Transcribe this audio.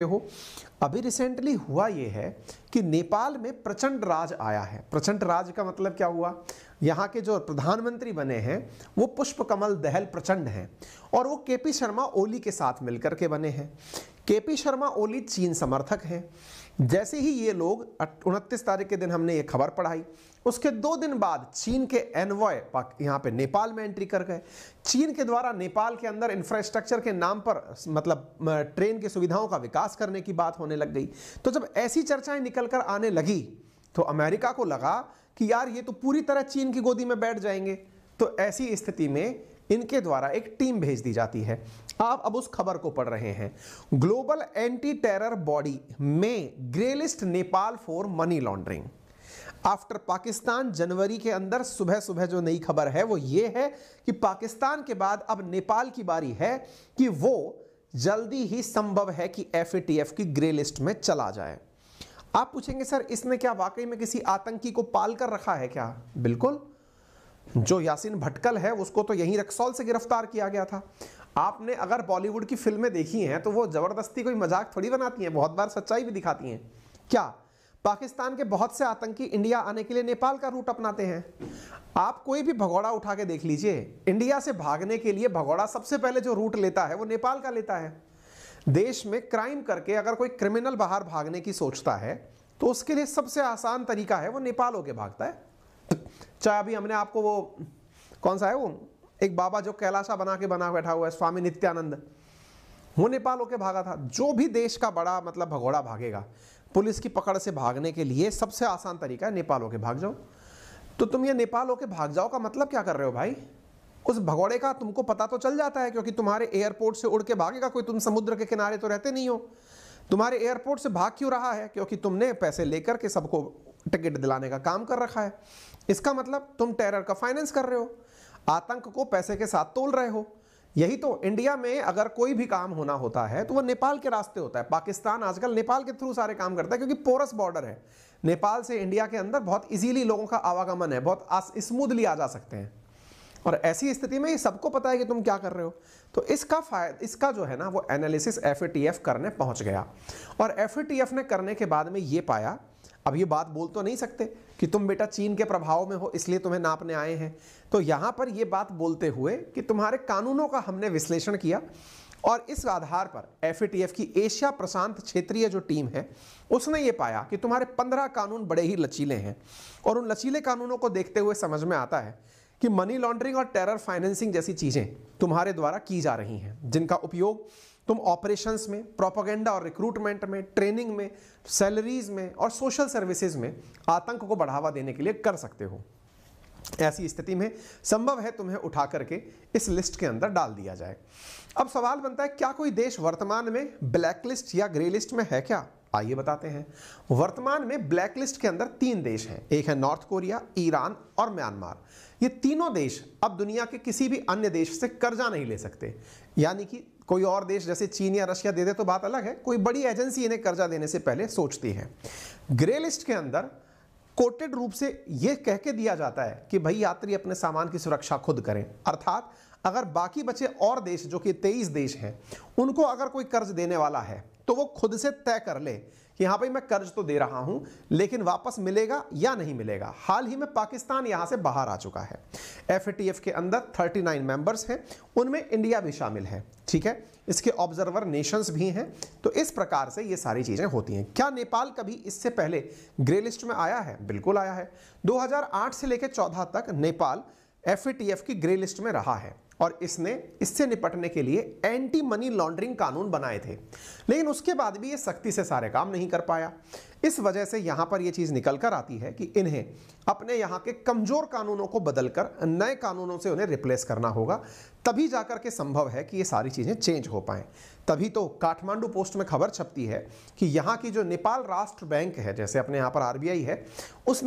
हो। अभी रिसेंटली हुआ ये है कि नेपाल में प्रचंड राज आया है। प्रचंड राज का मतलब क्या हुआ? यहाँ के जो प्रधानमंत्री बने हैं वो पुष्पकमल दहल प्रचंड हैं और वो केपी शर्मा ओली के साथ मिलकर के बने हैं। केपी शर्मा ओली चीन समर्थक हैं। जैसे ही ये लोग 29 तारीख के दिन हमने ये खबर पढ़ाई, उसके 2 दिन बाद चीन के एनवॉय यहाँ पे नेपाल में एंट्री कर गए। चीन के द्वारा नेपाल के अंदर इंफ्रास्ट्रक्चर के नाम पर मतलब ट्रेन की सुविधाओं का विकास करने की बात होने लग गई। तो जब ऐसी चर्चाएं निकल कर आने लगी तो अमेरिका को लगा कि यार ये तो पूरी तरह चीन की गोदी में बैठ जाएंगे। तो ऐसी स्थिति में इनके द्वारा एक टीम भेज दी जाती है। आप अब उस खबर को पढ़ रहे हैं। ग्लोबल एंटी टेरर बॉडी में grey list Nepal for money laundering after Pakistan. जनवरी के अंदर सुबह सुबह जो नई खबर है वो ये है कि पाकिस्तान के बाद अब नेपाल की बारी है कि वो जल्दी ही संभव है कि FATF की ग्रे लिस्ट में चला जाए। आप पूछेंगे सर इसने क्या वाकई में किसी आतंकी को पाल कर रखा है क्या? बिल्कुल। जो यासीन भटकल है उसको तो यहीं रक्सौल से गिरफ्तार किया गया था। आपने अगर बॉलीवुड की फिल्में देखी हैं तो वो जबरदस्ती कोई मजाक थोड़ी बनाती हैं, बहुत बार सच्चाई भी दिखाती हैं। क्या पाकिस्तान के बहुत से आतंकी इंडिया आने के लिए नेपाल का रूट अपनाते हैं? आप कोई भी भगोड़ा उठा के देख लीजिए, इंडिया से भागने के लिए भगोड़ा सबसे पहले जो रूट लेता है वो नेपाल का लेता है। देश में क्राइम करके अगर कोई क्रिमिनल बाहर भागने की सोचता है तो उसके लिए सबसे आसान तरीका है वो नेपाल होके भागता है। चाहे अभी हमने आपको वो कौन सा है वो एक बाबा जो कैलाशा बना बैठा हुआ है, स्वामी नित्यानंद, वो नेपाल होके भागा था। जो भी देश का बड़ा मतलब भगोड़ा भागेगा, पुलिस की पकड़ से भागने के लिए सबसे आसान तरीका है नेपाल होके भाग जाओ। तो तुम ये नेपाल होके भाग जाओ का मतलब क्या कर रहे हो भाई? उस भगोड़े का तुमको पता तो चल जाता है क्योंकि तुम्हारे एयरपोर्ट से उड़ के भागेगा कोई, तुम समुद्र के किनारे तो रहते नहीं हो। तुम्हारे एयरपोर्ट से भाग क्यों रहा है? क्योंकि तुमने पैसे लेकर के सबको टिकट दिलाने का काम कर रखा है। इसका मतलब तुम टेरर का फाइनेंस कर रहे हो, आतंक को पैसे के साथ तोल रहे हो। यही तो इंडिया में अगर कोई भी काम होना होता है तो वो नेपाल के रास्ते होता है। पाकिस्तान आजकल नेपाल के थ्रू सारे काम करता है क्योंकि पोरस बॉर्डर है। नेपाल से इंडिया के अंदर बहुत इजीली लोगों का आवागमन है, बहुत स्मूथली आ जा सकते हैं। और ऐसी स्थिति में ये सबको पता है कि तुम क्या कर रहे हो। तो इसका जो है ना वो एनालिसिस FATF करने पहुंच गया और FATF ने करने के बाद में ये पाया, अब ये बात बोल तो नहीं सकते कि तुम बेटा चीन के प्रभाव में हो इसलिए तुम्हें नापने आए हैं। तो यहां पर ये बात बोलते हुए कि तुम्हारे कानूनों का हमने विश्लेषण किया और इस आधार पर FATF की एशिया प्रशांत क्षेत्रीय जो टीम है उसने ये पाया कि तुम्हारे 15 कानून बड़े ही लचीले हैं और उन लचीले कानूनों को देखते हुए समझ में आता है कि मनी लॉन्ड्रिंग और टेरर फाइनेंसिंग जैसी चीजें तुम्हारे द्वारा की जा रही हैं, जिनका उपयोग तुम ऑपरेशंस में, प्रोपेगेंडा और रिक्रूटमेंट में, ट्रेनिंग में, सैलरीज में और सोशल सर्विसेज में आतंक को बढ़ावा देने के लिए कर सकते हो। ऐसी स्थिति में संभव है तुम्हें उठा करके इस लिस्ट के अंदर डाल दिया जाए। अब सवाल बनता है क्या कोई देश वर्तमान में ब्लैक लिस्ट या ग्रे लिस्ट में है क्या? आइए बताते हैं। वर्तमान में ब्लैक लिस्ट के अंदर 3 देश हैं। एक है नॉर्थ कोरिया, ईरान और म्यांमार। ये तीनों देश अब दुनिया के किसी भी अन्य देश से कर्जा नहीं ले सकते। यानी कि कोई और देश जैसे चीन या रशिया दे दे तो बात अलग है, कोई बड़ी एजेंसी इन्हें कर्जा देने से पहले सोचती है। ग्रे लिस्ट के अंदर कोटेड रूप से यह कह के दिया जाता है कि भाई यात्री अपने सामान की सुरक्षा खुद करें। अर्थात अगर बाकी बचे और देश जो कि 23 देश हैं उनको अगर कोई कर्ज देने वाला है तो वो खुद से तय कर ले कि हाँ भाई मैं कर्ज तो दे रहा हूं लेकिन वापस मिलेगा या नहीं मिलेगा। हाल ही में पाकिस्तान यहां से बाहर आ चुका है। FATF के अंदर 39 मेंबर्स हैं, उनमें इंडिया भी शामिल है। ठीक है, इसके ऑब्जर्वर नेशंस भी हैं। तो इस प्रकार से ये सारी चीजें होती हैं। क्या नेपाल कभी इससे पहले ग्रे लिस्ट में आया है? बिल्कुल आया है। 2008 से लेकर 14 तक नेपाल FATF की ग्रे लिस्ट में रहा है और इसने इससे निपटने के लिए एंटी मनी लॉन्ड्रिंग कानून बनाए थे, लेकिन उसके बाद भी ये सख्ती से सारे काम नहीं कर पाया। इस वजह से यहां पर यह चीज निकल कर आती है कि इन्हें अपने यहां के कमजोर कानूनों को बदलकर नए कानूनों से उन्हें रिप्लेस करना होगा, तभी जाकर के संभव है कि ये सारी चीजें चेंज हो पाएं। तभी तो काठमांडू पोस्ट में खबर छपती है कि यहां की जो नेपाल राष्ट्र बैंक है, जैसे अपने यहां पर RBI है, उसने